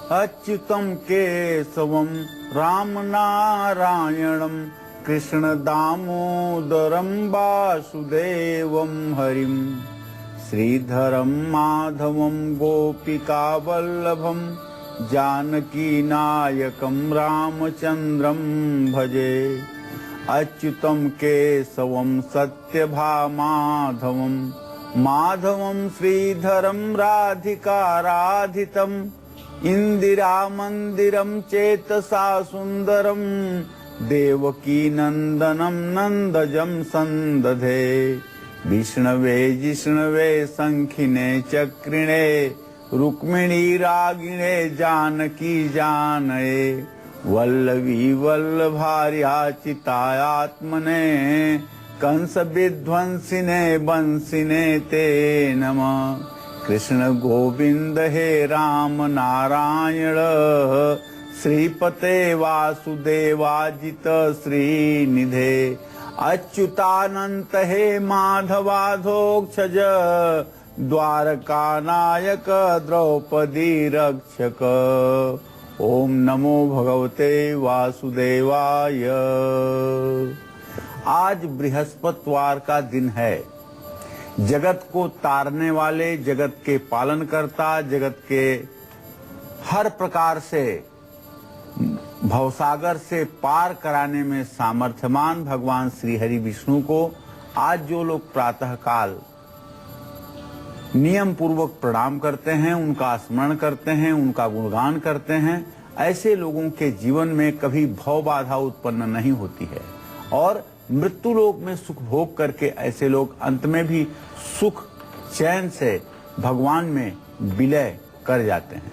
अच्युतं केशवं राम नारायणं कृष्ण दामोदरं वासुदेवं हरिं श्रीधरं माधवं गोपिका वल्लभं जानकी नायकं रामचंद्रं भजे। अच्युतं केशवं सत्यभामाधवं माधवं श्रीधरं राधिकाराधितं इंदिरा मंदिरं चेतसा सुंदरं देवकी नंदनं नंदजं संदधे। विष्णवे जिष्णवे शंखिने चक्रिणे रुक्मिणी रागिणे जानकी जानये वल्लवी वल्लभार्याचितायात्मने कंस विध्वंसिने बंसिने ते नमः। कृष्ण गोविंद हे राम नारायण श्रीपते वासुदेवाजित श्रीनिधे अच्युतानंत हे माधवाधोक्षज द्वारका नायक द्रौपदी रक्षक। ओम नमो भगवते वासुदेवाय। आज बृहस्पतिवार का दिन है। जगत को तारने वाले, जगत के पालन करता, जगत के हर प्रकार से भवसागर से पार कराने में सामर्थ्यवान भगवान श्री हरि विष्णु को आज जो लोग प्रातः काल नियम पूर्वक प्रणाम करते हैं, उनका स्मरण करते हैं, उनका गुणगान करते हैं, ऐसे लोगों के जीवन में कभी भव बाधा उत्पन्न नहीं होती है और मृत्यु लोक में सुख भोग करके ऐसे लोग अंत में भी सुख चैन से भगवान में विलय कर जाते हैं।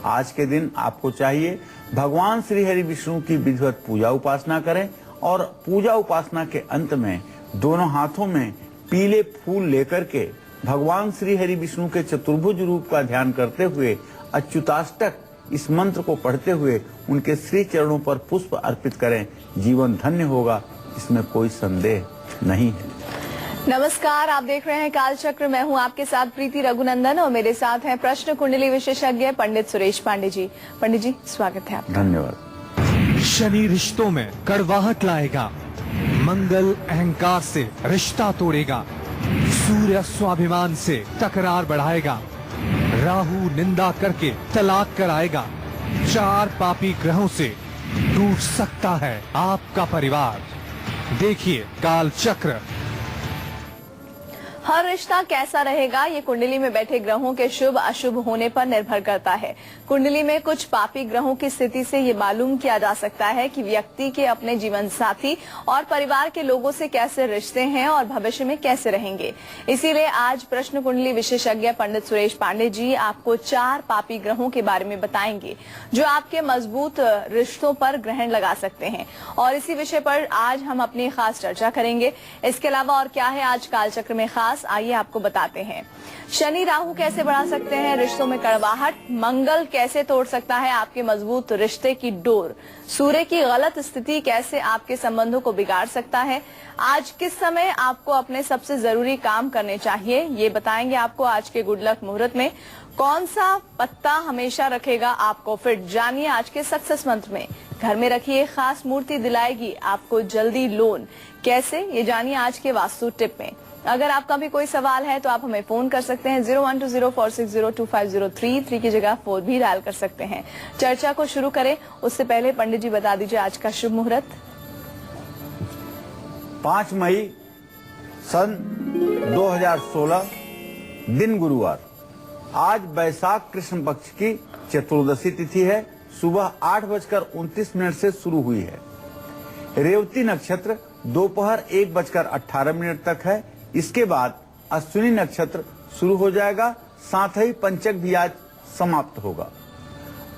आज के दिन आपको चाहिए भगवान श्री हरि विष्णु की विधिवत पूजा उपासना करें और पूजा उपासना के अंत में दोनों हाथों में पीले फूल लेकर के भगवान श्री हरि विष्णु के चतुर्भुज रूप का ध्यान करते हुए अच्युताष्टक इस मंत्र को पढ़ते हुए उनके श्री चरणों पर पुष्प अर्पित करें। जीवन धन्य होगा, इसमें कोई संदेह नहीं है। नमस्कार, आप देख रहे हैं कालचक्र। मैं हूं आपके साथ प्रीति रघुनंदन और मेरे साथ हैं प्रश्न कुंडली विशेषज्ञ पंडित सुरेश पांडे जी। पंडित जी, स्वागत है आपका। धन्यवाद। शनि रिश्तों में कड़वाहट लाएगा, मंगल अहंकार से रिश्ता तोड़ेगा, सूर्य स्वाभिमान से तकरार बढ़ाएगा, राहु निंदा करके तलाक कराएगा, 4 पापी ग्रहों से टूट सकता है आपका परिवार। देखिए कालचक्र। हर रिश्ता कैसा रहेगा ये कुंडली में बैठे ग्रहों के शुभ अशुभ होने पर निर्भर करता है। कुंडली में कुछ पापी ग्रहों की स्थिति से ये मालूम किया जा सकता है कि व्यक्ति के अपने जीवन साथी और परिवार के लोगों से कैसे रिश्ते हैं और भविष्य में कैसे रहेंगे। इसीलिए आज प्रश्न कुंडली विशेषज्ञ पंडित सुरेश पांडे जी आपको 4 पापी ग्रहों के बारे में बताएंगे जो आपके मजबूत रिश्तों पर ग्रहण लगा सकते हैं और इसी विषय पर आज हम अपनी खास चर्चा करेंगे। इसके अलावा और क्या है आज कालचक्र में खास, आइए आपको बताते हैं। शनि राहु कैसे बढ़ा सकते हैं रिश्तों में कड़वाहट, मंगल कैसे तोड़ सकता है आपके मजबूत रिश्ते की डोर, सूर्य की गलत स्थिति कैसे आपके संबंधों को बिगाड़ सकता है, आज किस समय आपको अपने सबसे जरूरी काम करने चाहिए ये बताएंगे आपको आज के गुड लक मुहूर्त में। कौन सा पत्ता हमेशा रखेगा आपको फिट, जानिए आज के सक्सेस मंत्र में। घर में रखिए खास मूर्ति दिलाएगी आपको जल्दी लोन, कैसे ये जानिए आज के वास्तु टिप में। अगर आपका भी कोई सवाल है तो आप हमें फोन कर सकते हैं 012046025033 की जगह 4 भी डायल कर सकते हैं। चर्चा को शुरू करें उससे पहले पंडित जी बता दीजिए आज का शुभ मुहूर्त। 5 मई सन 2016 दिन गुरुवार। आज बैसाख कृष्ण पक्ष की चतुर्दशी तिथि है। सुबह 8:29 से शुरू हुई है। रेवती नक्षत्र दोपहर 1:18 तक है। इसके बाद अश्विनी नक्षत्र शुरू हो जाएगा, साथ ही पंचक भी आज समाप्त होगा।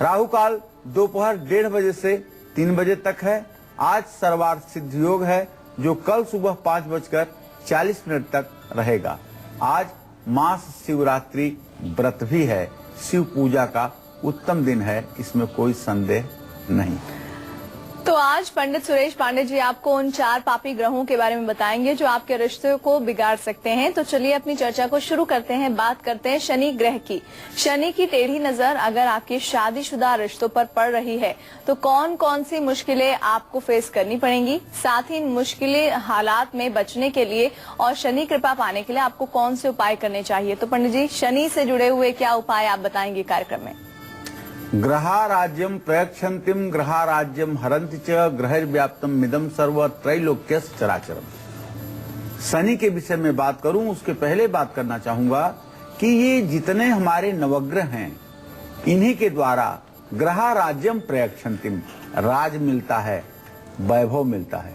राहु काल दोपहर 1:30 बजे से 3 बजे तक है। आज सर्वार्थ सिद्ध योग है जो कल सुबह 5:40 तक रहेगा। आज मास शिवरात्रि व्रत भी है। शिव पूजा का उत्तम दिन है, इसमें कोई संदेह नहीं। तो आज पंडित सुरेश पांडे जी आपको उन 4 पापी ग्रहों के बारे में बताएंगे जो आपके रिश्ते को बिगाड़ सकते हैं। तो चलिए अपनी चर्चा को शुरू करते हैं। बात करते हैं शनि ग्रह की। शनि की टेढ़ी नजर अगर आपकी शादीशुदा रिश्तों पर पड़ रही है तो कौन कौन सी मुश्किलें आपको फेस करनी पड़ेंगी, साथ ही मुश्किलें हालात में बचने के लिए और शनि कृपा पाने के लिए आपको कौन से उपाय करने चाहिए। तो पंडित जी, शनि से जुड़े हुए क्या उपाय आप बताएंगे कार्यक्रम में? ग्रहाराज्यम प्रयक्षन्तिम ग्रहाराज्यम हरन्ति च ग्रहैर्व्याप्तम मिदम सर्व त्रैलोक्यस चराचरम। शनि के विषय में बात करूं उसके पहले बात करना चाहूंगा कि ये जितने हमारे नवग्रह हैं इन्हीं के द्वारा ग्रहाराज्यम प्रयक्षन्तिम, राज मिलता है, वैभव मिलता है।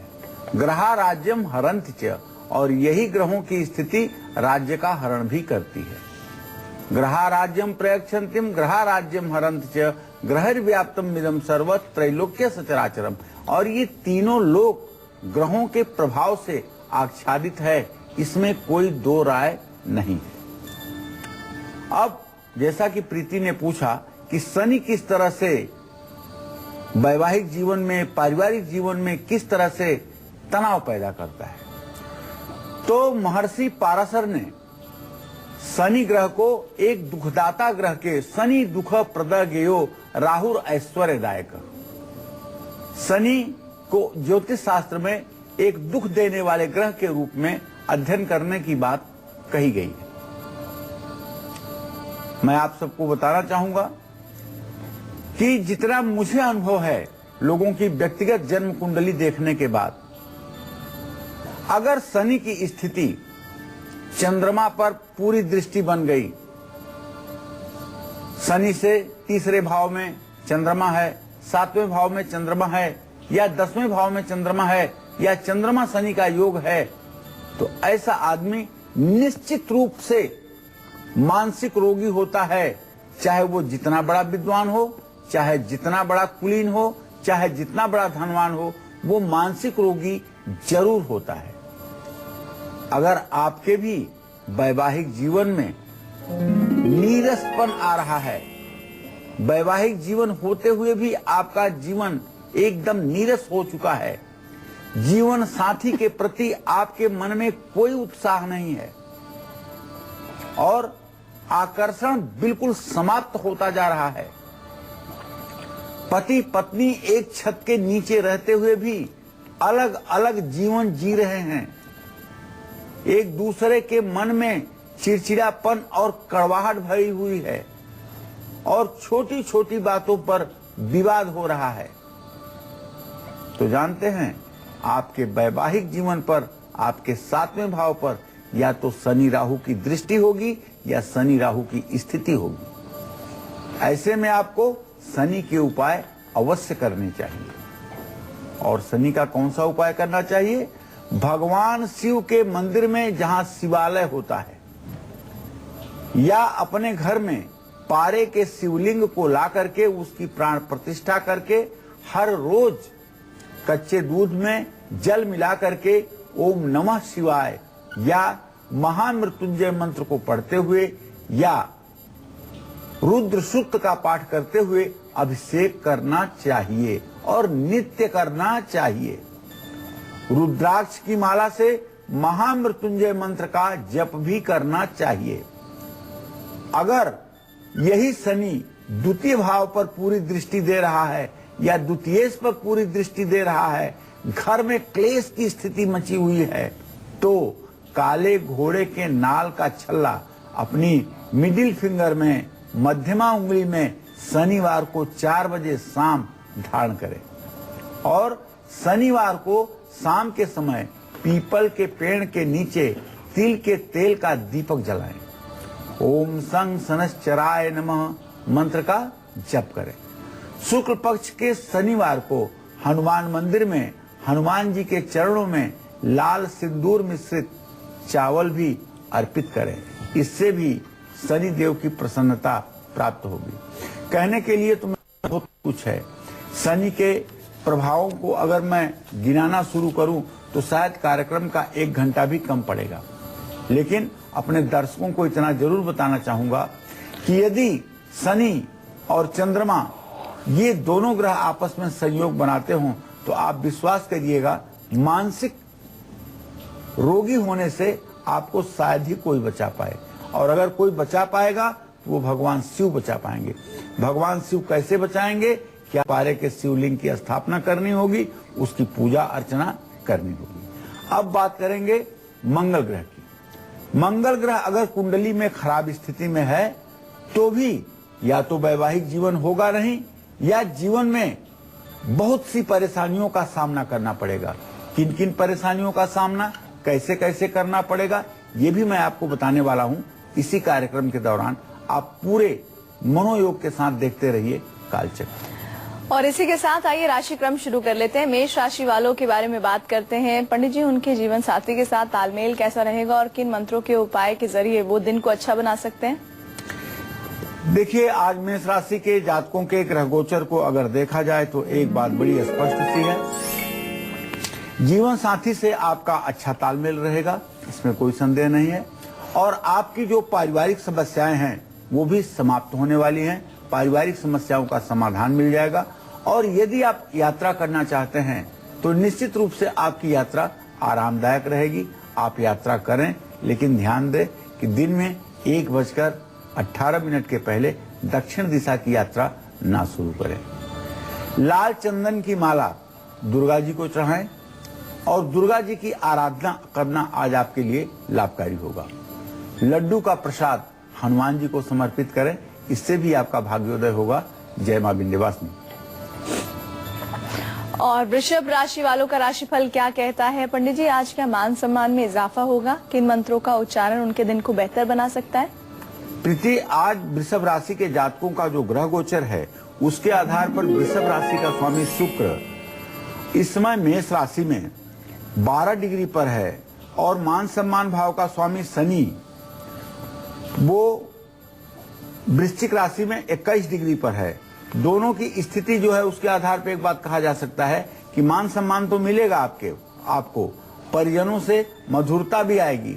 ग्रहाराज्यम हरन्ति च, और यही ग्रहों की स्थिति राज्य का हरण भी करती है। ग्रहाराज्यम प्रयक्षन्तिम ग्रहाराज्यम हरन्ति च ग्रहैर्व्याप्तम मिदम सर्व त्रैलोक्यस चराचरम। और ये तीनों लोक ग्रहों के प्रभाव से आच्छादित है, इसमें कोई दो राय नहीं है। अब जैसा कि प्रीति ने पूछा कि शनि किस तरह से वैवाहिक जीवन में, पारिवारिक जीवन में किस तरह से तनाव पैदा करता है, तो महर्षि पाराशर ने शनि ग्रह को एक दुखदाता ग्रह के शनि दुख प्रदगेयो राहुर ऐश्वर्यदायक, शनि को ज्योतिष शास्त्र में एक दुख देने वाले ग्रह के रूप में अध्ययन करने की बात कही गई है। मैं आप सबको बताना चाहूंगा कि जितना मुझे अनुभव है लोगों की व्यक्तिगत जन्म कुंडली देखने के बाद, अगर शनि की स्थिति चंद्रमा पर पूरी दृष्टि बन गई, शनि से तीसरे भाव में चंद्रमा है, 7वें भाव में चंद्रमा है, या 10वें भाव में चंद्रमा है, या चंद्रमा शनि का योग है, तो ऐसा आदमी निश्चित रूप से मानसिक रोगी होता है। चाहे वो जितना बड़ा विद्वान हो, चाहे जितना बड़ा कुलीन हो, चाहे जितना बड़ा धनवान हो, वो मानसिक रोगी जरूर होता है। अगर आपके भी वैवाहिक जीवन में नीरसपन आ रहा है, वैवाहिक जीवन होते हुए भी आपका जीवन एकदम नीरस हो चुका है, जीवन साथी के प्रति आपके मन में कोई उत्साह नहीं है और आकर्षण बिल्कुल समाप्त होता जा रहा है, पति पत्नी एक छत के नीचे रहते हुए भी अलग अलग जीवन जी रहे हैं, एक दूसरे के मन में चिड़चिड़ापन और कड़वाहट भरी हुई है और छोटी छोटी बातों पर विवाद हो रहा है, तो जानते हैं आपके वैवाहिक जीवन पर, आपके 7वें भाव पर या तो शनि राहु की दृष्टि होगी या शनि राहु की स्थिति होगी। ऐसे में आपको शनि के उपाय अवश्य करने चाहिए। और शनि का कौन सा उपाय करना चाहिए? भगवान शिव के मंदिर में जहां शिवालय होता है, या अपने घर में पारे के शिवलिंग को ला करके उसकी प्राण प्रतिष्ठा करके हर रोज कच्चे दूध में जल मिला करके ओम नमः शिवाय या महामृत्युंजय मंत्र को पढ़ते हुए या रुद्र सूक्त का पाठ करते हुए अभिषेक करना चाहिए और नित्य करना चाहिए। रुद्राक्ष की माला से महामृत्युंजय मंत्र का जप भी करना चाहिए। अगर यही शनि द्वितीय भाव पर पूरी दृष्टि दे रहा है या द्वितीयेश पर पूरी दृष्टि दे रहा है, घर में क्लेश की स्थिति मची हुई है, तो काले घोड़े के नाल का छल्ला अपनी मिडिल फिंगर में, मध्यमा उंगली में शनिवार को 4 बजे शाम धारण करें और शनिवार को शाम के समय पीपल के पेड़ के नीचे तिल के तेल का दीपक जलाएं। ओम संग शनश्चराय नमः मंत्र का जप करें। शुक्ल पक्ष के शनिवार को हनुमान मंदिर में हनुमान जी के चरणों में लाल सिंदूर मिश्रित चावल भी अर्पित करें। इससे भी शनि देव की प्रसन्नता प्राप्त होगी। कहने के लिए तो बहुत कुछ है। शनि के प्रभावों को अगर मैं गिनाना शुरू करूं तो शायद कार्यक्रम का 1 घंटा भी कम पड़ेगा, लेकिन अपने दर्शकों को इतना जरूर बताना चाहूंगा कि यदि शनि और चंद्रमा ये दोनों ग्रह आपस में संयोग बनाते हों तो आप विश्वास करिएगा मानसिक रोगी होने से आपको शायद ही कोई बचा पाए, और अगर कोई बचा पाएगा तो वो भगवान शिव बचा पाएंगे। भगवान शिव कैसे बचाएंगे? क्या पारे के शिवलिंग की स्थापना करनी होगी, उसकी पूजा अर्चना करनी होगी। अब बात करेंगे मंगल ग्रह की। मंगल ग्रह अगर कुंडली में खराब स्थिति में है तो भी या तो वैवाहिक जीवन होगा नहीं, या जीवन में बहुत सी परेशानियों का सामना करना पड़ेगा। किन किन परेशानियों का सामना कैसे कैसे करना पड़ेगा, ये भी मैं आपको बताने वाला हूं इसी कार्यक्रम के दौरान। आप पूरे मनोयोग के साथ देखते रहिए कालचक्र। और इसी के साथ आइए राशि क्रम शुरू कर लेते हैं। मेष राशि वालों के बारे में बात करते हैं। पंडित जी, उनके जीवन साथी के साथ तालमेल कैसा रहेगा और किन मंत्रों के उपाय के जरिए वो दिन को अच्छा बना सकते हैं? देखिए, आज मेष राशि के जातकों के ग्रह गोचर को अगर देखा जाए तो एक बात बड़ी स्पष्ट सी है, जीवन साथी से आपका अच्छा तालमेल रहेगा, इसमें कोई संदेह नहीं है। और आपकी जो पारिवारिक समस्याएं हैं वो भी समाप्त होने वाली हैं, पारिवारिक समस्याओं का समाधान मिल जाएगा। और यदि आप यात्रा करना चाहते हैं तो निश्चित रूप से आपकी यात्रा आरामदायक रहेगी। आप यात्रा करें, लेकिन ध्यान दें कि दिन में 1:18 के पहले दक्षिण दिशा की यात्रा ना शुरू करें। लाल चंदन की माला दुर्गा जी को चढ़ाएं और दुर्गा जी की आराधना करना आज आपके लिए लाभकारी होगा। लड्डू का प्रसाद हनुमान जी को समर्पित करें, इससे भी आपका भाग्योदय होगा। जय मां विंध्यवासिनी। और वृषभ राशि वालों का राशिफल क्या कहता है? पंडित जी, आज क्या मान सम्मान में इजाफा होगा? किन मंत्रों का उच्चारण उनके दिन को बेहतर बना सकता है? प्रीति, आज वृषभ राशि के जातकों का जो ग्रह गोचर है उसके आधार पर वृषभ राशि का स्वामी शुक्र इस समय मेष राशि में 12 डिग्री पर है, और मान सम्मान भाव का स्वामी शनि वो वृश्चिक राशि में 21 डिग्री पर है। दोनों की स्थिति जो है उसके आधार पर एक बात कहा जा सकता है कि मान सम्मान तो मिलेगा आपको परिजनों से मधुरता भी आएगी,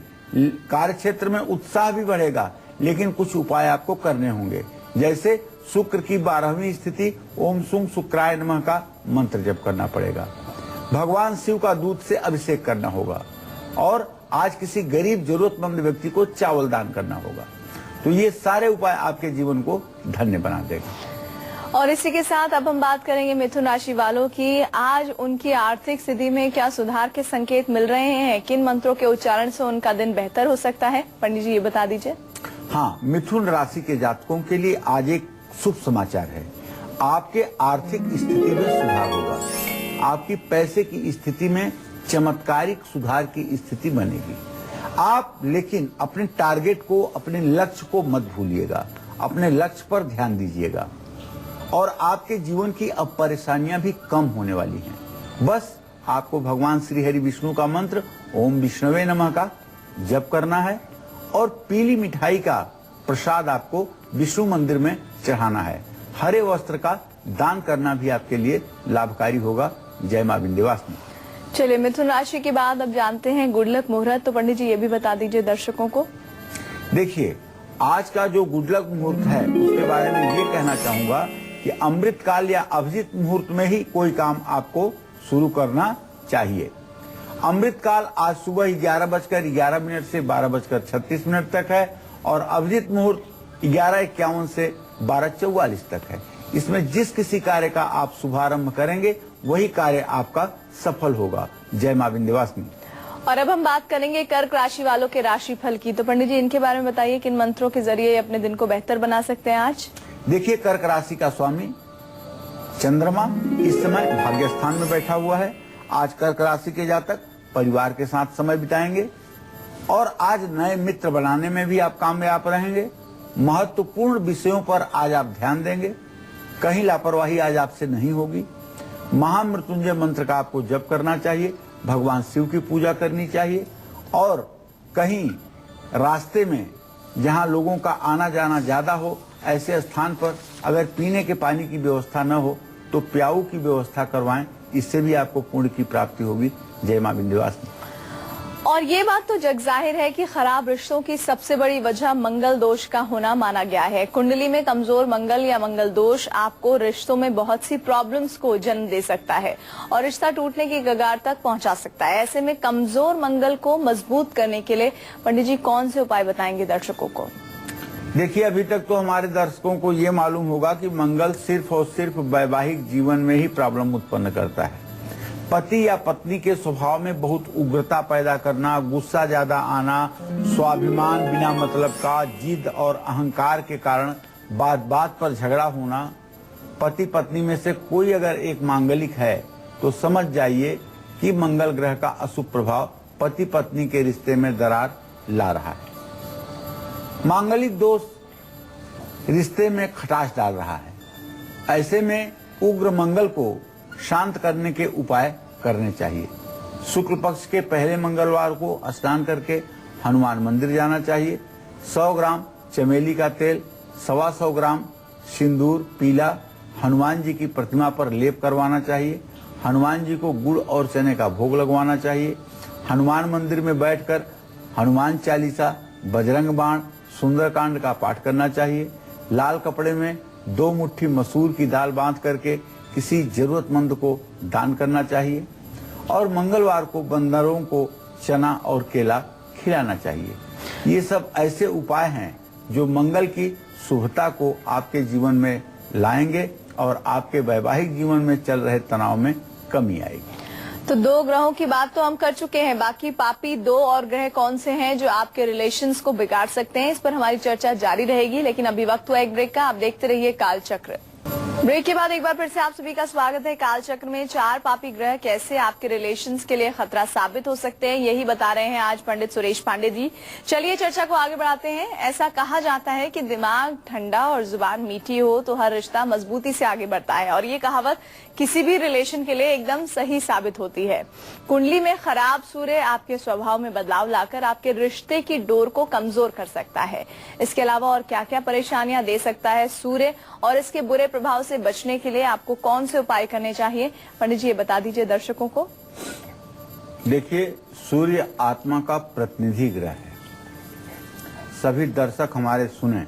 कार्य क्षेत्र में उत्साह भी बढ़ेगा, लेकिन कुछ उपाय आपको करने होंगे। जैसे शुक्र की 12वीं स्थिति ओम सुं शुक्राय नमः का मंत्र जप करना पड़ेगा, भगवान शिव का दूध से अभिषेक करना होगा, और आज किसी गरीब जरूरतमंद व्यक्ति को चावल दान करना होगा। तो ये सारे उपाय आपके जीवन को धन्य बना देगा। और इसी के साथ अब हम बात करेंगे मिथुन राशि वालों की। आज उनकी आर्थिक स्थिति में क्या सुधार के संकेत मिल रहे हैं? किन मंत्रों के उच्चारण से उनका दिन बेहतर हो सकता है? पंडित जी, ये बता दीजिए। हाँ, मिथुन राशि के जातकों के लिए आज एक शुभ समाचार है। आपके आर्थिक स्थिति में सुधार होगा। आपकी पैसे की स्थिति में चमत्कारिक सुधार की स्थिति बनेगी। आप लेकिन अपने टारगेट को, अपने लक्ष्य को मत भूलिएगा, अपने लक्ष्य पर ध्यान दीजिएगा। और आपके जीवन की अब परेशानियां भी कम होने वाली हैं। बस आपको भगवान श्री हरि विष्णु का मंत्र ओम विष्णवे नमः का जप करना है, और पीली मिठाई का प्रसाद आपको विष्णु मंदिर में चढ़ाना है। हरे वस्त्र का दान करना भी आपके लिए लाभकारी होगा। जय मां विंध्यवासिनी। चलिए, मिथुन राशि के बाद अब जानते हैं गुड लक मुहूर्त। तो पंडित जी, ये भी बता दीजिए दर्शकों को। देखिए, आज का जो गुड लक मुहूर्त है उसके बारे में ये कहना चाहूंगा कि अमृत काल या अभिजीत मुहूर्त में ही कोई काम आपको शुरू करना चाहिए। अमृत काल आज सुबह 11:11 से 12:36 तक है, और अभिजीत मुहूर्त 11:51 से 12:44 तक है। इसमें जिस किसी कार्य का आप शुभारंभ करेंगे वही कार्य आपका सफल होगा। जय मां विंध्यवासिनी। और अब हम बात करेंगे कर्क राशि वालों के राशिफल की। तो पंडित जी, इनके बारे में बताइए, किन मंत्रों के जरिए अपने दिन को बेहतर बना सकते हैं आज? देखिए, कर्क राशि का स्वामी चंद्रमा इस समय भाग्य स्थान में बैठा हुआ है। आज कर्क राशि के जातक परिवार के साथ समय बिताएंगे, और आज नए मित्र बनाने में भी आप कामयाब रहेंगे। महत्वपूर्ण विषयों पर आज आप ध्यान देंगे। कहीं लापरवाही आज आपसे नहीं होगी। महामृत्युंजय मंत्र का आपको जप करना चाहिए, भगवान शिव की पूजा करनी चाहिए, और कहीं रास्ते में जहां लोगों का आना जाना ज्यादा हो, ऐसे स्थान पर अगर पीने के पानी की व्यवस्था न हो तो प्याऊ की व्यवस्था करवाएं, इससे भी आपको पुण्य की प्राप्ति होगी। जय मां विंध्यवासिनी। और ये बात तो जग जाहिर है कि खराब रिश्तों की सबसे बड़ी वजह मंगल दोष का होना माना गया है। कुंडली में कमजोर मंगल या मंगल दोष आपको रिश्तों में बहुत सी प्रॉब्लम्स को जन्म दे सकता है और रिश्ता टूटने की कगार तक पहुंचा सकता है। ऐसे में कमजोर मंगल को मजबूत करने के लिए पंडित जी कौन से उपाय बताएंगे दर्शकों को? देखिए, अभी तक तो हमारे दर्शकों को ये मालूम होगा कि मंगल सिर्फ और सिर्फ वैवाहिक जीवन में ही प्रॉब्लम उत्पन्न करता है। पति या पत्नी के स्वभाव में बहुत उग्रता पैदा करना, गुस्सा ज्यादा आना, स्वाभिमान बिना मतलब का, जिद और अहंकार के कारण बात बात पर झगड़ा होना। पति पत्नी में से कोई अगर एक मांगलिक है तो समझ जाइए कि मंगल ग्रह का अशुभ प्रभाव पति पत्नी के रिश्ते में दरार ला रहा है। मांगलिक दोष रिश्ते में खटास डाल रहा है। ऐसे में उग्र मंगल को शांत करने के उपाय करने चाहिए। शुक्ल पक्ष के पहले मंगलवार को स्नान करके हनुमान मंदिर जाना चाहिए। 100 ग्राम चमेली का तेल, 125 ग्राम सिंदूर पीला हनुमान जी की प्रतिमा पर लेप करवाना चाहिए। हनुमान जी को गुड़ और चने का भोग लगवाना चाहिए। हनुमान मंदिर में बैठकर हनुमान चालीसा, बजरंग बाण, सुंदरकांड का पाठ करना चाहिए। लाल कपड़े में 2 मुट्ठी मसूर की दाल बांध करके किसी जरूरतमंद को दान करना चाहिए और मंगलवार को बंदरों को चना और केला खिलाना चाहिए। ये सब ऐसे उपाय हैं जो मंगल की शुभता को आपके जीवन में लाएंगे और आपके वैवाहिक जीवन में चल रहे तनाव में कमी आएगी। तो 2 ग्रहों की बात तो हम कर चुके हैं, बाकी पापी 2 और ग्रह कौन से हैं जो आपके रिलेशंस को बिगाड़ सकते हैं, इस पर हमारी चर्चा जारी रहेगी। लेकिन अभी वक्त हुआ एक ब्रेक का। आप देखते रहिए कालचक्र। ब्रेक के बाद एक बार फिर से आप सभी का स्वागत है। कालचक्र में 4 पापी ग्रह कैसे आपके रिलेशंस के लिए खतरा साबित हो सकते हैं, यही बता रहे हैं आज पंडित सुरेश पांडे जी। चलिए चर्चा को आगे बढ़ाते हैं। ऐसा कहा जाता है कि दिमाग ठंडा और जुबान मीठी हो तो हर रिश्ता मजबूती से आगे बढ़ता है और ये कहावत किसी भी रिलेशन के लिए एकदम सही साबित होती है। कुंडली में खराब सूर्य आपके स्वभाव में बदलाव लाकर आपके रिश्ते की डोर को कमजोर कर सकता है। इसके अलावा और क्या क्या परेशानियां दे सकता है सूर्य और इसके बुरे प्रभाव से बचने के लिए आपको कौन से उपाय करने चाहिए, पंडित जी ये बता दीजिए दर्शकों को। देखिए, सूर्य आत्मा का प्रतिनिधि ग्रह है। सभी दर्शक हमारे सुने,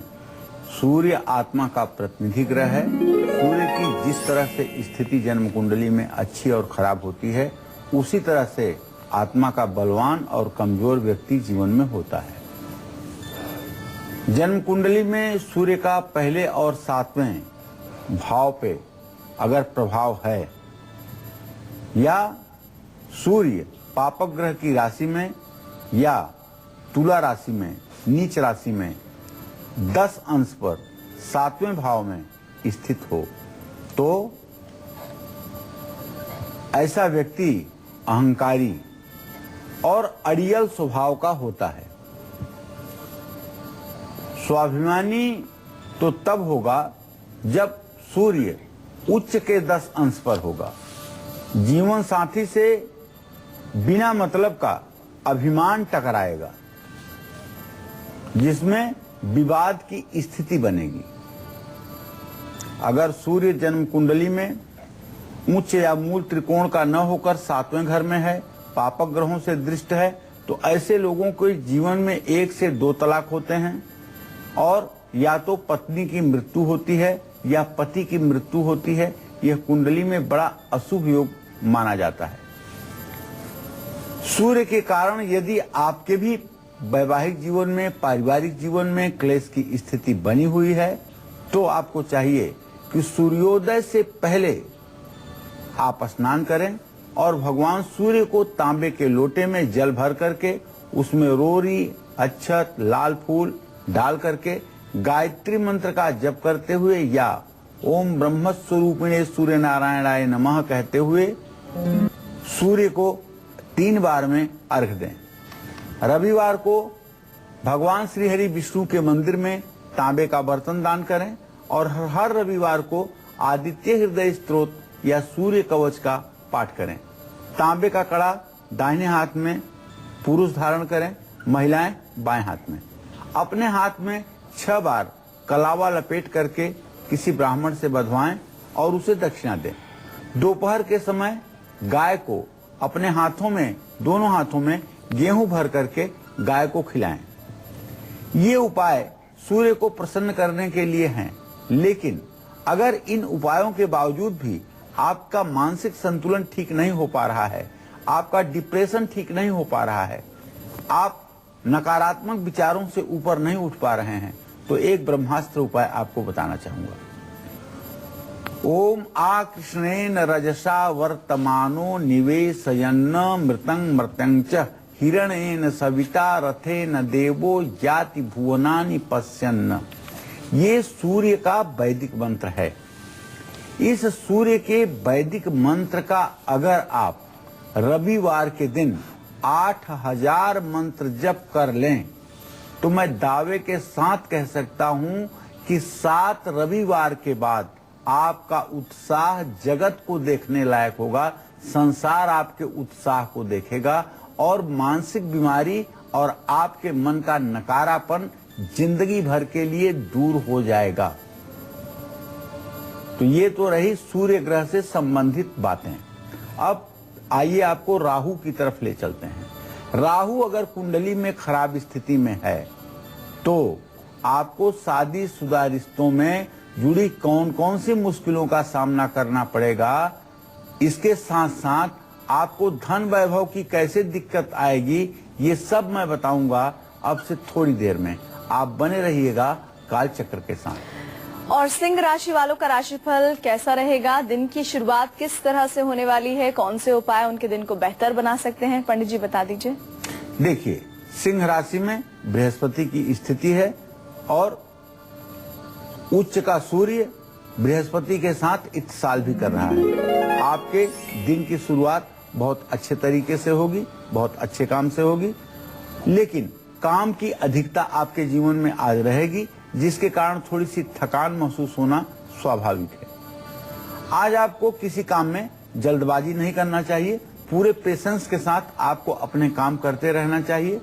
सूर्य आत्मा का प्रतिनिधि ग्रह है। सूर्य की जिस तरह से स्थिति जन्म कुंडली में अच्छी और खराब होती है, उसी तरह से आत्मा का बलवान और कमजोर व्यक्ति जीवन में होता है। जन्म कुंडली में सूर्य का पहले और 7वें भाव पे अगर प्रभाव है या सूर्य पापक ग्रह की राशि में या तुला राशि में, नीच राशि में 10 अंश पर 7वें भाव में स्थित हो तो ऐसा व्यक्ति अहंकारी और अड़ियल स्वभाव का होता है। स्वाभिमानी तो तब होगा जब सूर्य उच्च के 10 अंश पर होगा। जीवन साथी से बिना मतलब का अभिमान टकराएगा जिसमें विवाद की स्थिति बनेगी। अगर सूर्य जन्म कुंडली में उच्च या मूल त्रिकोण का न होकर 7वें घर में है, पापक ग्रहों से दृष्ट है, तो ऐसे लोगों के जीवन में 1 से 2 तलाक होते हैं और या तो पत्नी की मृत्यु होती है या पति की मृत्यु होती है। यह कुंडली में बड़ा अशुभ योग माना जाता है। सूर्य के कारण यदि आपके भी वैवाहिक जीवन में, पारिवारिक जीवन में क्लेश की स्थिति बनी हुई है तो आपको चाहिए कि सूर्योदय से पहले आप स्नान करें और भगवान सूर्य को तांबे के लोटे में जल भर करके उसमें रोरी, अक्षत, लाल फूल डाल करके गायत्री मंत्र का जप करते हुए या ओम ब्रह्म स्वरूपिणे सूर्य नारायणाय नमः कहते हुए सूर्य को 3 बार में अर्घ दें। रविवार को भगवान श्री हरि विष्णु के मंदिर में तांबे का बर्तन दान करें और हर रविवार को आदित्य हृदय स्तोत्र या सूर्य कवच का पाठ करें। तांबे का कड़ा दाहिने हाथ में पुरुष धारण करें, महिलाएं बाएं हाथ में। अपने हाथ में 6 बार कलावा लपेट करके किसी ब्राह्मण से बंधवाएं और उसे दक्षिणा दें। दोपहर के समय गाय को अपने हाथों में, दोनों हाथों में गेहूं भर करके गाय को खिलाएं। ये उपाय सूर्य को प्रसन्न करने के लिए हैं, लेकिन अगर इन उपायों के बावजूद भी आपका मानसिक संतुलन ठीक नहीं हो पा रहा है, आपका डिप्रेशन ठीक नहीं हो पा रहा है, आप नकारात्मक विचारों से ऊपर नहीं उठ पा रहे हैं, तो एक ब्रह्मास्त्र उपाय आपको बताना चाहूंगा। ओम आ कृष्णेन रजसा वर्तमानो निवेशयन्न मृतं मर्त्यं च हिरणेन सविता रथेन देवो याति भुवनानि पश्यन्न। ये सूर्य का वैदिक मंत्र है। इस सूर्य के वैदिक मंत्र का अगर आप रविवार के दिन 8000 मंत्र जप कर लें तो मैं दावे के साथ कह सकता हूं कि 7 रविवार के बाद आपका उत्साह जगत को देखने लायक होगा, संसार आपके उत्साह को देखेगा और मानसिक बीमारी और आपके मन का नकारापन जिंदगी भर के लिए दूर हो जाएगा। तो ये तो रही सूर्य ग्रह से संबंधित बातें। अब आइए आपको राहु की तरफ ले चलते हैं। राहु अगर कुंडली में खराब स्थिति में है तो आपको शादीशुदा रिश्तों में जुड़ी कौन कौन सी मुश्किलों का सामना करना पड़ेगा, इसके साथ साथ आपको धन वैभव की कैसे दिक्कत आएगी, ये सब मैं बताऊंगा अब से थोड़ी देर में। आप बने रहिएगा कालचक्र के साथ। और सिंह राशि वालों का राशिफल कैसा रहेगा, दिन की शुरुआत किस तरह से होने वाली है, कौन से उपाय उनके दिन को बेहतर बना सकते हैं, पंडित जी बता दीजिए। देखिए, सिंह राशि में बृहस्पति की स्थिति है और उच्च का सूर्य बृहस्पति के साथ इत्तिसाल भी कर रहा है। आपके दिन की शुरुआत बहुत अच्छे तरीके से होगी, बहुत अच्छे काम से होगी, लेकिन काम की अधिकता आपके जीवन में आज रहेगी, जिसके कारण थोड़ी सी थकान महसूस होना स्वाभाविक है। आज आपको किसी काम में जल्दबाजी नहीं करना चाहिए, पूरे पेशेंस के साथ आपको अपने काम करते रहना चाहिए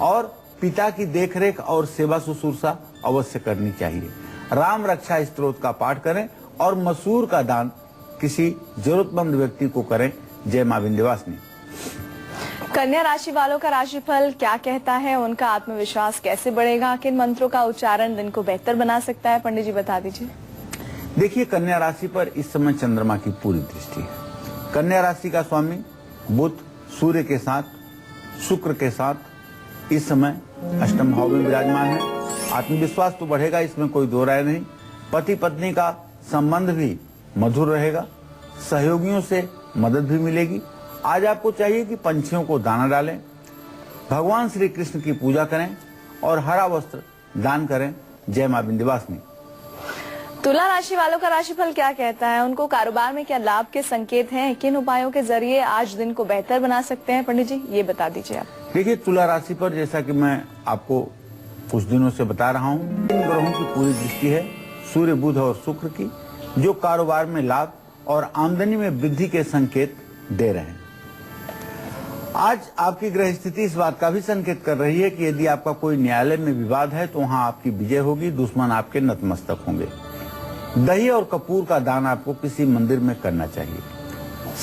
और पिता की देखरेख और सेवा शुश्रूषा अवश्य करनी चाहिए। राम रक्षा स्तोत्र का पाठ करें और मसूर का दान किसी जरूरतमंद व्यक्ति को करें। जय मां विंध्यवासिनी। कन्या राशि वालों का राशिफल क्या कहता है, उनका आत्मविश्वास कैसे बढ़ेगा, किन मंत्रों का उच्चारण दिन को बेहतर बना सकता है, पंडित जी बता दीजिए। देखिए, कन्या राशि पर इस समय चंद्रमा की पूरी दृष्टि है। कन्या राशि का स्वामी बुध सूर्य के साथ, शुक्र के साथ इस समय अष्टम भाव में विराजमान है। आत्मविश्वास तो बढ़ेगा, इसमें कोई दो राय नहीं। पति पत्नी का संबंध भी मधुर रहेगा, सहयोगियों से मदद भी मिलेगी। आज आपको चाहिए कि पंछियों को दाना डालें, भगवान श्री कृष्ण की पूजा करें और हरा वस्त्र दान करें। जय मां विंध्यवासिनी। तुला राशि वालों का राशिफल क्या कहता है, उनको कारोबार में क्या लाभ के संकेत हैं, किन उपायों के जरिए आज दिन को बेहतर बना सकते हैं, पंडित जी ये बता दीजिए आप। देखिए, तुला राशि पर जैसा कि मैं आपको कुछ दिनों से बता रहा हूँ, 3 ग्रहों की पूरी दृष्टि है, सूर्य बुध और शुक्र की, जो कारोबार में लाभ और आमदनी में वृद्धि के संकेत दे रहे हैं। आज आपकी ग्रह स्थिति इस बात का भी संकेत कर रही है कि यदि आपका कोई न्यायालय में विवाद है तो वहां आपकी विजय होगी, दुश्मन आपके नतमस्तक होंगे। दही और कपूर का दान आपको किसी मंदिर में करना चाहिए।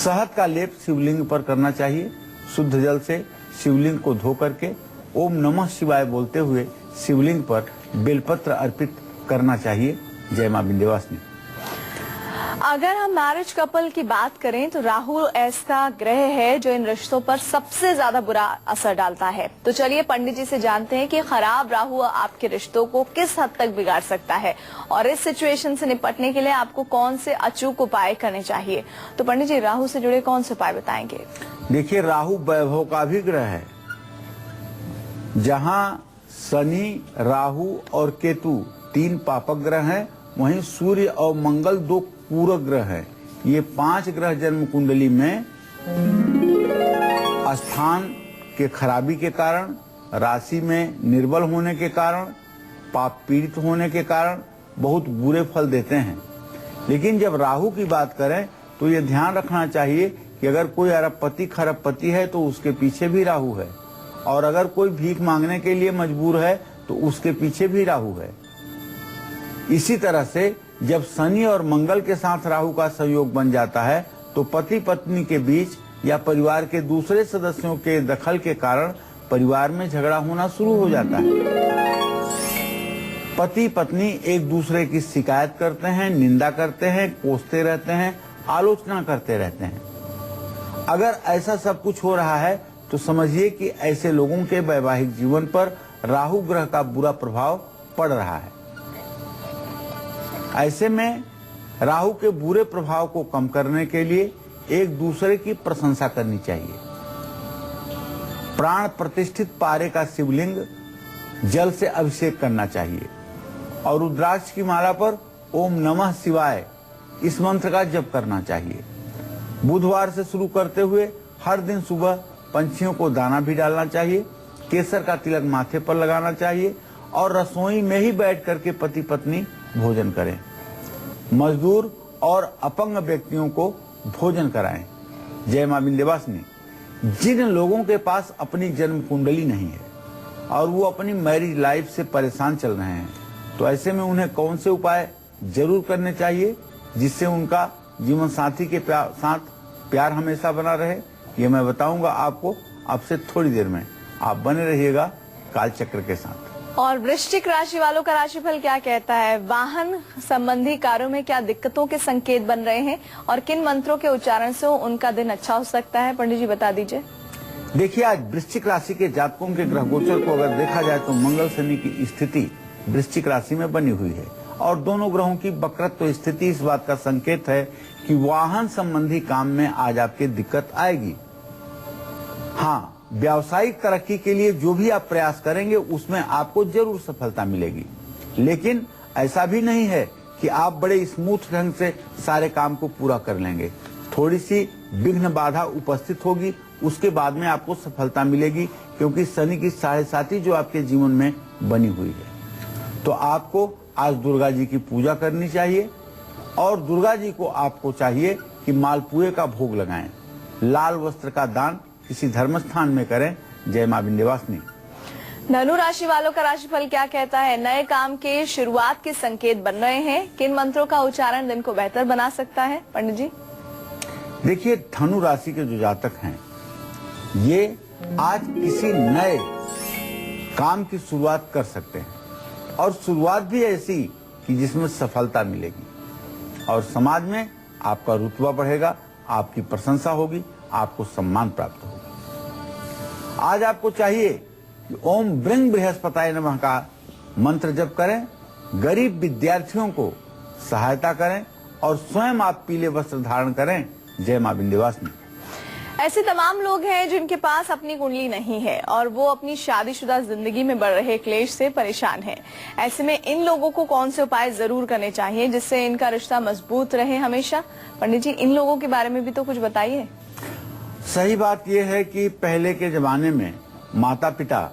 शहद का लेप शिवलिंग पर करना चाहिए। शुद्ध जल से शिवलिंग को धो करके ओम नमः शिवाय बोलते हुए शिवलिंग पर बेलपत्र अर्पित करना चाहिए। जय मां विंध्यवासिनी। अगर हम मैरिज कपल की बात करें तो राहु ऐसा ग्रह है जो इन रिश्तों पर सबसे ज्यादा बुरा असर डालता है। तो चलिए पंडित जी से जानते हैं कि खराब राहु आपके रिश्तों को किस हद तक बिगाड़ सकता है और इस सिचुएशन से निपटने के लिए आपको कौन से अचूक उपाय करने चाहिए। तो पंडित जी राहु से जुड़े कौन से उपाय बताएंगे। देखिए, राहु वैभव का भी ग्रह है। जहां शनि, राहु और केतु 3 पापक ग्रह हैं, वहीं सूर्य और मंगल 2 पूरक ग्रह है। ये 5 ग्रह जन्म कुंडली में स्थान के खराबी के कारण, राशि में निर्बल होने के कारण, पाप पीड़ित होने के कारण बहुत बुरे फल देते हैं। लेकिन जब राहु की बात करें तो ये ध्यान रखना चाहिए कि अगर कोई अरबपति खरबपति है तो उसके पीछे भी राहु है, और अगर कोई भीख मांगने के लिए मजबूर है तो उसके पीछे भी राहु है। इसी तरह से जब शनि और मंगल के साथ राहु का संयोग बन जाता है तो पति पत्नी के बीच या परिवार के दूसरे सदस्यों के दखल के कारण परिवार में झगड़ा होना शुरू हो जाता है। पति पत्नी एक दूसरे की शिकायत करते हैं, निंदा करते हैं, कोसते रहते हैं, आलोचना करते रहते हैं। अगर ऐसा सब कुछ हो रहा है तो समझिए कि ऐसे लोगों के वैवाहिक जीवन पर राहु ग्रह का बुरा प्रभाव पड़ रहा है। ऐसे में राहु के बुरे प्रभाव को कम करने के लिए एक दूसरे की प्रशंसा करनी चाहिए। प्राण प्रतिष्ठित पारे का शिवलिंग जल से अभिषेक करना चाहिए और रुद्राक्ष की माला पर ओम नमः शिवाय इस मंत्र का जप करना चाहिए। बुधवार से शुरू करते हुए हर दिन सुबह पंछियों को दाना भी डालना चाहिए, केसर का तिलक माथे पर लगाना चाहिए और रसोई में ही बैठ करके पति पत्नी भोजन करें। मजदूर और अपंग व्यक्तियों को भोजन कराएं। जय मां विंध्यवासिनी। जिन लोगों के पास अपनी जन्म कुंडली नहीं है और वो अपनी मैरिज लाइफ से परेशान चल रहे हैं, तो ऐसे में उन्हें कौन से उपाय जरूर करने चाहिए जिससे उनका जीवन साथी के साथ प्यार हमेशा बना रहे, ये मैं बताऊंगा आपको अब से थोड़ी देर में। आप बने रहिएगा कालचक्र के साथ। और वृश्चिक राशि वालों का राशिफल क्या कहता है? वाहन संबंधी कार्यों में क्या दिक्कतों के संकेत बन रहे हैं और किन मंत्रों के उच्चारण से उनका दिन अच्छा हो सकता है? पंडित जी बता दीजिए। देखिए, आज वृश्चिक राशि के जातकों के ग्रह गोचर को अगर देखा जाए तो मंगल शनि की स्थिति वृश्चिक राशि में बनी हुई है और दोनों ग्रहों की वक्रत्व स्थिति इस बात का संकेत है कि वाहन संबंधी काम में आज आपके दिक्कत आएगी। हाँ, व्यावसायिक तरक्की के लिए जो भी आप प्रयास करेंगे उसमें आपको जरूर सफलता मिलेगी, लेकिन ऐसा भी नहीं है कि आप बड़े स्मूथ ढंग से सारे काम को पूरा कर लेंगे। थोड़ी सी विघ्न बाधा उपस्थित होगी, उसके बाद में आपको सफलता मिलेगी, क्योंकि शनि की 7.5 जो आपके जीवन में बनी हुई है। तो आपको आज दुर्गा जी की पूजा करनी चाहिए और दुर्गा जी को आपको चाहिए कि मालपुए का भोग लगाएं, लाल वस्त्र का दान किसी धर्म स्थान में करें। जय मां विंध्यवासिनी। धनु राशि वालों का राशिफल क्या कहता है? नए काम के शुरुआत के संकेत बन रहे हैं। किन मंत्रों का उच्चारण दिन को बेहतर बना सकता है? पंडित जी देखिए, धनु राशि के जो जातक हैं ये आज किसी नए काम की शुरुआत कर सकते हैं और शुरुआत भी ऐसी कि जिसमें सफलता मिलेगी और समाज में आपका रुतबा बढ़ेगा, आपकी प्रशंसा होगी, आपको सम्मान प्राप्त होगा। आज आपको चाहिए कि ओम ब्रह्म बृहस्पताय नमः का मंत्र जप करें, गरीब विद्यार्थियों को सहायता करें और स्वयं आप पीले वस्त्र धारण करें। जय मां विंध्यवासिनी। ऐसे तमाम लोग हैं जिनके पास अपनी कुंडली नहीं है और वो अपनी शादीशुदा जिंदगी में बढ़ रहे क्लेश से परेशान हैं। ऐसे में इन लोगों को कौन से उपाय जरूर करने चाहिए जिससे इनका रिश्ता मजबूत रहे हमेशा? पंडित जी इन लोगों के बारे में भी तो कुछ बताइए। सही बात यह है कि पहले के जमाने में माता पिता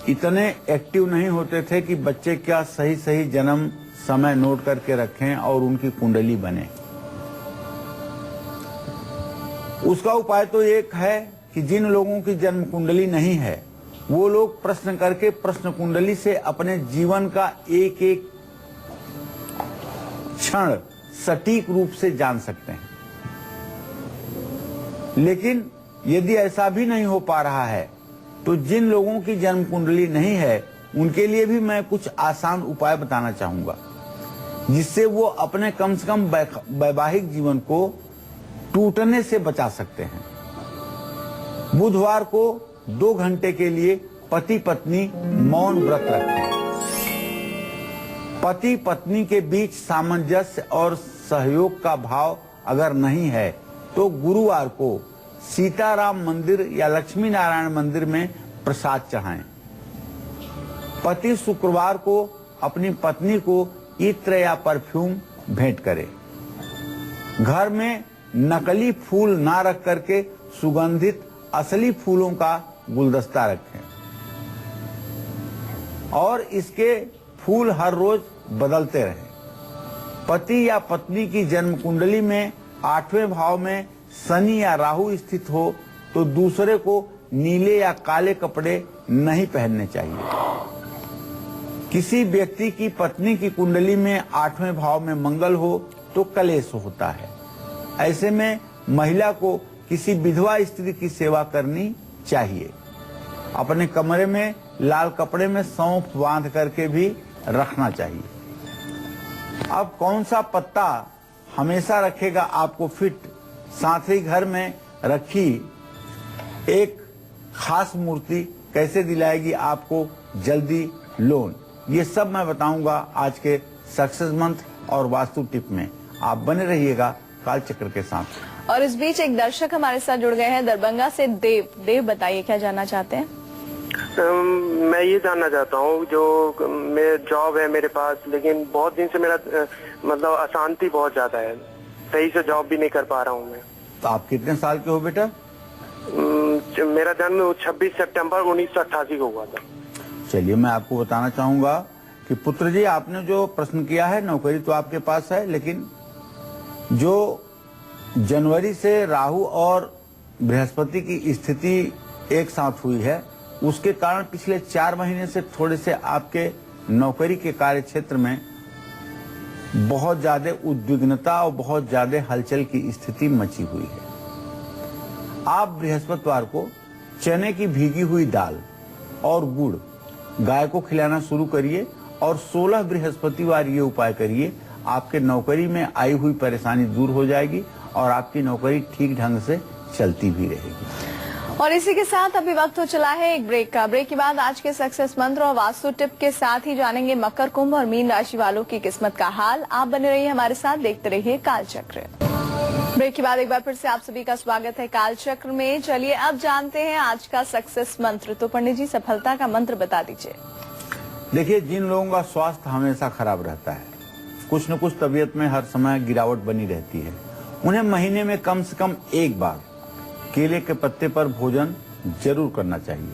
इतने एक्टिव नहीं होते थे कि बच्चे का सही जन्म समय नोट करके रखें और उनकी कुंडली बने। उसका उपाय तो एक है कि जिन लोगों की जन्म कुंडली नहीं है वो लोग प्रश्न करके प्रश्न कुंडली से अपने जीवन का एक एक क्षण सटीक रूप से जान सकते हैं। लेकिन यदि ऐसा भी नहीं हो पा रहा है तो जिन लोगों की जन्म कुंडली नहीं है उनके लिए भी मैं कुछ आसान उपाय बताना चाहूंगा जिससे वो अपने कम से कम वैवाहिक जीवन को टूटने से बचा सकते हैं। बुधवार को 2 घंटे के लिए पति पत्नी मौन व्रत रखें। पति पत्नी के बीच सामंजस्य और सहयोग का भाव अगर नहीं है तो गुरुवार को सीताराम मंदिर या लक्ष्मी नारायण मंदिर में प्रसाद चढ़ाएं। पति शुक्रवार को अपनी पत्नी को इत्र या परफ्यूम भेंट करे। घर में नकली फूल ना रख करके सुगंधित असली फूलों का गुलदस्ता रखें और इसके फूल हर रोज बदलते रहें। पति या पत्नी की जन्म कुंडली में 8वें भाव में शनि या राहु स्थित हो तो दूसरे को नीले या काले कपड़े नहीं पहनने चाहिए। किसी व्यक्ति की पत्नी की कुंडली में 8वें भाव में मंगल हो तो कलेश होता है। ऐसे में महिला को किसी विधवा स्त्री की सेवा करनी चाहिए। अपने कमरे में लाल कपड़े में सौंफ बांध करके भी रखना चाहिए। अब कौन सा पत्ता हमेशा रखेगा आपको फिट, साथ ही घर में रखी एक खास मूर्ति कैसे दिलाएगी आपको जल्दी लोन, ये सब मैं बताऊंगा आज के सक्सेस मंत्र और वास्तु टिप में। आप बने रहिएगा कालचक्र के साथ। और इस बीच एक दर्शक हमारे साथ जुड़ गए हैं दरभंगा से। देव बताइए क्या जानना चाहते हैं? मैं ये जानना चाहता हूँ, जो मेरा जॉब है मेरे पास, लेकिन बहुत दिन से मेरा मतलब अशांति बहुत ज्यादा है, सही से जॉब भी नहीं कर पा रहा हूँ मैं। तो आप कितने साल के हो बेटा? मेरा जन्म 26 सितंबर 1988 को हुआ था। चलिए मैं आपको बताना चाहूंगा कि पुत्र जी, आपने जो प्रश्न किया है, नौकरी तो आपके पास है, लेकिन जो जनवरी से राहु और बृहस्पति की स्थिति एक साथ हुई है, उसके कारण पिछले 4 महीने से थोड़े से आपके नौकरी के कार्य क्षेत्र में बहुत ज्यादा उद्विग्नता और बहुत ज्यादा हलचल की स्थिति मची हुई है। आप बृहस्पतिवार को चने की भीगी हुई दाल और गुड़ गाय को खिलाना शुरू करिए और 16 बृहस्पतिवार ये उपाय करिए। आपके नौकरी में आई हुई परेशानी दूर हो जाएगी और आपकी नौकरी ठीक ढंग से चलती भी रहेगी। और इसी के साथ अभी वक्त हो चला है एक ब्रेक का। ब्रेक के बाद आज के सक्सेस मंत्र और वास्तु टिप के साथ ही जानेंगे मकर, कुंभ और मीन राशि वालों की किस्मत का हाल। आप बने रहिए हमारे साथ, देखते रहिए कालचक्र। ब्रेक के बाद एक बार फिर से आप सभी का स्वागत है कालचक्र में। चलिए अब जानते हैं आज का सक्सेस मंत्र। तो पंडित जी, सफलता का मंत्र बता दीजिए। देखिए, जिन लोगों का स्वास्थ्य हमेशा खराब रहता है, कुछ न कुछ तबीयत में हर समय गिरावट बनी रहती है, उन्हें महीने में कम से कम एक बार केले के पत्ते पर भोजन जरूर करना चाहिए।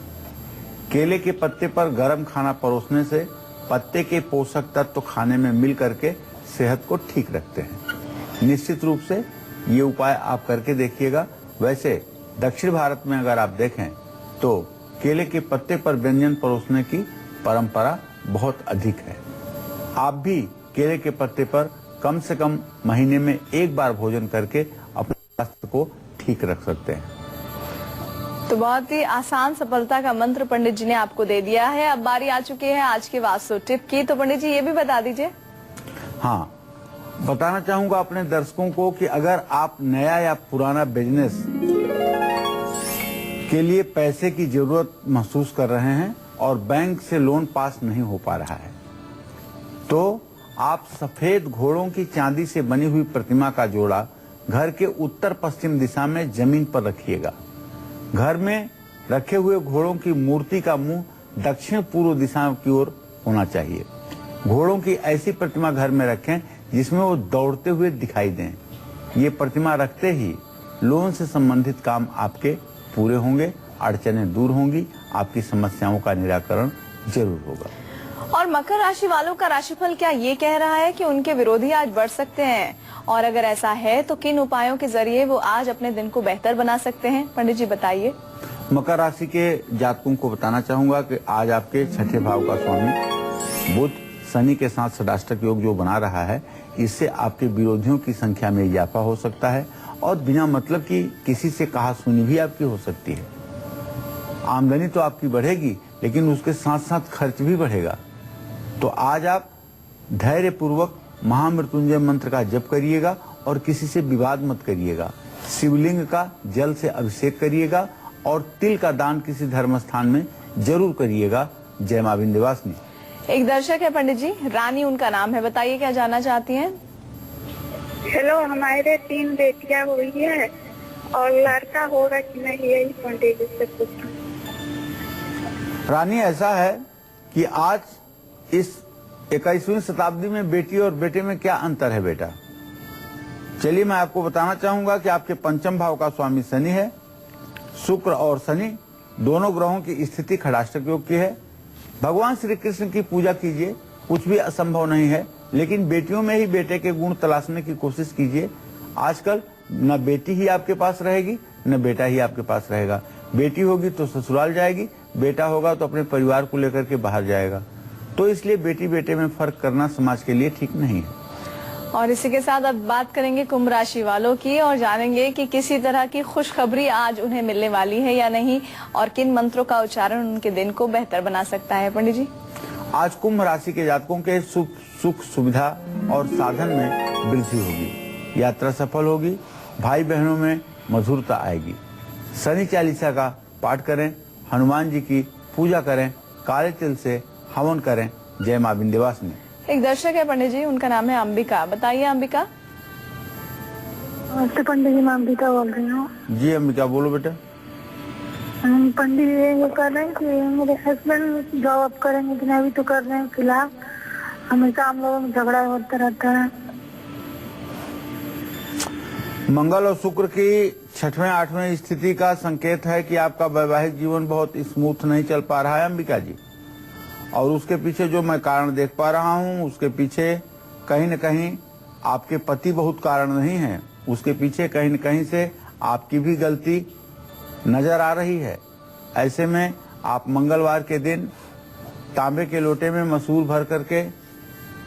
केले के पत्ते पर गर्म खाना परोसने से पत्ते के पोषक तत्व खाने में मिल करके सेहत को ठीक रखते हैं। निश्चित रूप से ये उपाय आप करके देखिएगा। वैसे दक्षिण भारत में अगर आप देखें तो केले के पत्ते पर व्यंजन परोसने की परंपरा बहुत अधिक है। आप भी केले के पत्ते पर कम से कम महीने में एक बार भोजन करके अपने स्वास्थ्य को ठीक रख सकते हैं। तो बहुत ही आसान सफलता का मंत्र पंडित जी ने आपको दे दिया है। अब बारी आ चुकी है आज के वास्तु टिप की। तो पंडित जी ये भी बता दीजिए। हाँ, बताना चाहूंगा अपने दर्शकों को कि अगर आप नया या पुराना बिजनेस के लिए पैसे की जरूरत महसूस कर रहे हैं और बैंक से लोन पास नहीं हो पा रहा है, तो आप सफेद घोड़ों की चांदी से बनी हुई प्रतिमा का जोड़ा घर के उत्तर पश्चिम दिशा में जमीन पर रखिएगा। घर में रखे हुए घोड़ों की मूर्ति का मुंह दक्षिण पूर्व दिशा की ओर होना चाहिए। घोड़ों की ऐसी प्रतिमा घर में रखें जिसमें वो दौड़ते हुए दिखाई दें। ये प्रतिमा रखते ही लोन से संबंधित काम आपके पूरे होंगे, अड़चनें दूर होंगी, आपकी समस्याओं का निराकरण जरूर होगा। और मकर राशि वालों का राशिफल क्या ये कह रहा है कि उनके विरोधी आज बढ़ सकते हैं? और अगर ऐसा है तो किन उपायों के जरिए वो आज अपने दिन को बेहतर बना सकते हैं? पंडित जी बताइए। मकर राशि के जातकों को बताना चाहूंगा कि आज आपके छठे भाव का स्वामी बुध शनि के साथ षडाष्टक योग जो बना रहा है, इससे आपके विरोधियों की संख्या में इजाफा हो सकता है और बिना मतलब की किसी से कहा सुनी भी आपकी हो सकती है। आमदनी तो आपकी बढ़ेगी, लेकिन उसके साथ साथ खर्च भी बढ़ेगा। तो आज आप धैर्य पूर्वक महामृत्युंजय मंत्र का जप करिएगा और किसी से विवाद मत करिएगा। शिवलिंग का जल से अभिषेक करिएगा और तिल का दान किसी धर्म स्थान में जरूर करिएगा। जय मां विंध्यवासिनी। एक दर्शक है पंडित जी, रानी उनका नाम है, बताइए क्या जानना चाहती हैं? हेलो, हमारे 3 बेटियां हुई है और लड़का होगा कि नहीं, यही पंडित जी से पूछना। रानी, ऐसा है कि आज इस 21वीं शताब्दी में बेटी और बेटे में क्या अंतर है बेटा? चलिए मैं आपको बताना चाहूंगा कि आपके पंचम भाव का स्वामी शनि है। शुक्र और शनि दोनों ग्रहों की स्थिति षडाष्टक योग की है। भगवान श्री कृष्ण की पूजा कीजिए, कुछ भी असंभव नहीं है, लेकिन बेटियों में ही बेटे के गुण तलाशने की कोशिश कीजिए। आजकल न बेटी ही आपके पास रहेगी न बेटा ही आपके पास रहेगा। बेटी होगी तो ससुराल जाएगी, बेटा होगा तो अपने परिवार को लेकर के बाहर जाएगा। तो इसलिए बेटी बेटे में फर्क करना समाज के लिए ठीक नहीं है। और इसी के साथ अब बात करेंगे कुंभ राशि वालों की और जानेंगे कि किसी तरह की खुशखबरी आज उन्हें मिलने वाली है या नहीं और किन मंत्रों का उच्चारण उनके दिन को बेहतर बना सकता है। पंडित जी, आज कुंभ राशि के जातकों के सुख सुविधा और साधन में वृद्धि होगी, यात्रा सफल होगी, भाई बहनों में मधुरता आएगी। शनि चालीसा का पाठ करें, हनुमान जी की पूजा करें, काले तिल से हवन करें। जय मां विंध्यवासिनी। एक दर्शक है पंडित जी, उनका नाम है अंबिका। बताइए अंबिका। नमस्ते पंडित जी, मैं अंबिका बोल रही हूँ। जी अंबिका, बोलो बेटा। पंडित जी ये कह रहे हैं कि मेरे हस्बैंड जॉब करेंगे कि नहीं, अभी तो कर रहे हैं फिलहाल, हमेशा हम लोगों में झगड़ा होता रहता है। मंगल और शुक्र की 6वें 8वें स्थिति का संकेत है कि आपका वैवाहिक जीवन बहुत स्मूथ नहीं चल पा रहा है अंबिका जी। और उसके पीछे जो मैं कारण देख पा रहा हूँ, उसके पीछे कहीं न कहीं आपके पति बहुत कारण नहीं है, उसके पीछे कहीं न कहीं से आपकी भी गलती नजर आ रही है। ऐसे में आप मंगलवार के दिन तांबे के लोटे में मसूर भर करके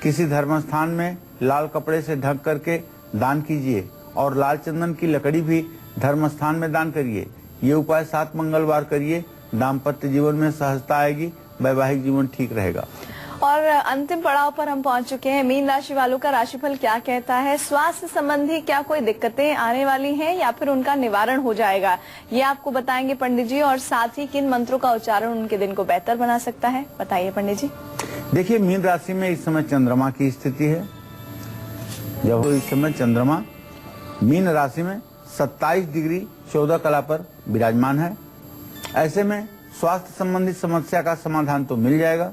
किसी धर्म स्थान में लाल कपड़े से ढक करके दान कीजिए और लाल चंदन की लकड़ी भी धर्म स्थान में दान करिए। ये उपाय 7 मंगलवार करिए, दाम्पत्य जीवन में सहजता आएगी, वैवाहिक जीवन ठीक रहेगा। और अंतिम पड़ाव पर हम पहुंच चुके हैं। मीन राशि वालों का राशिफल क्या कहता है? स्वास्थ्य संबंधी क्या कोई दिक्कतें आने वाली हैं या फिर उनका निवारण हो जाएगा, ये आपको बताएंगे पंडित जी। और साथ ही किन मंत्रों का उच्चारण उनके दिन को बेहतर बना सकता है, बताइए पंडित जी। देखिए, मीन राशि में इस समय चंद्रमा की स्थिति है। जब इस समय चंद्रमा मीन राशि में 27 डिग्री 14 कला पर विराजमान है, ऐसे में स्वास्थ्य संबंधी समस्या का समाधान तो मिल जाएगा,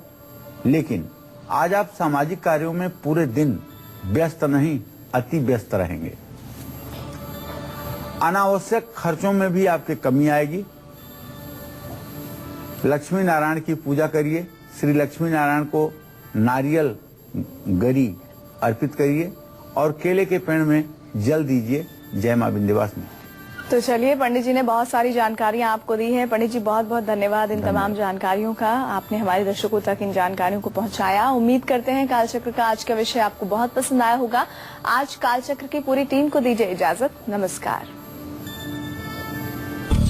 लेकिन आज आप सामाजिक कार्यों में पूरे दिन व्यस्त नहीं, अति व्यस्त रहेंगे। अनावश्यक खर्चों में भी आपकी कमी आएगी। लक्ष्मी नारायण की पूजा करिए, श्री लक्ष्मी नारायण को नारियल गरी अर्पित करिए और केले के पेड़ में जल दीजिए। जय मां विंध्यवासिनी। तो चलिए, पंडित जी ने बहुत सारी जानकारियां आपको दी है। पंडित जी बहुत बहुत धन्यवाद इन तमाम जानकारियों का, आपने हमारे दर्शकों तक इन जानकारियों को पहुंचाया। उम्मीद करते हैं कालचक्र का आज का विषय आपको बहुत पसंद आया होगा। आज कालचक्र की पूरी टीम को दीजिए इजाजत। नमस्कार।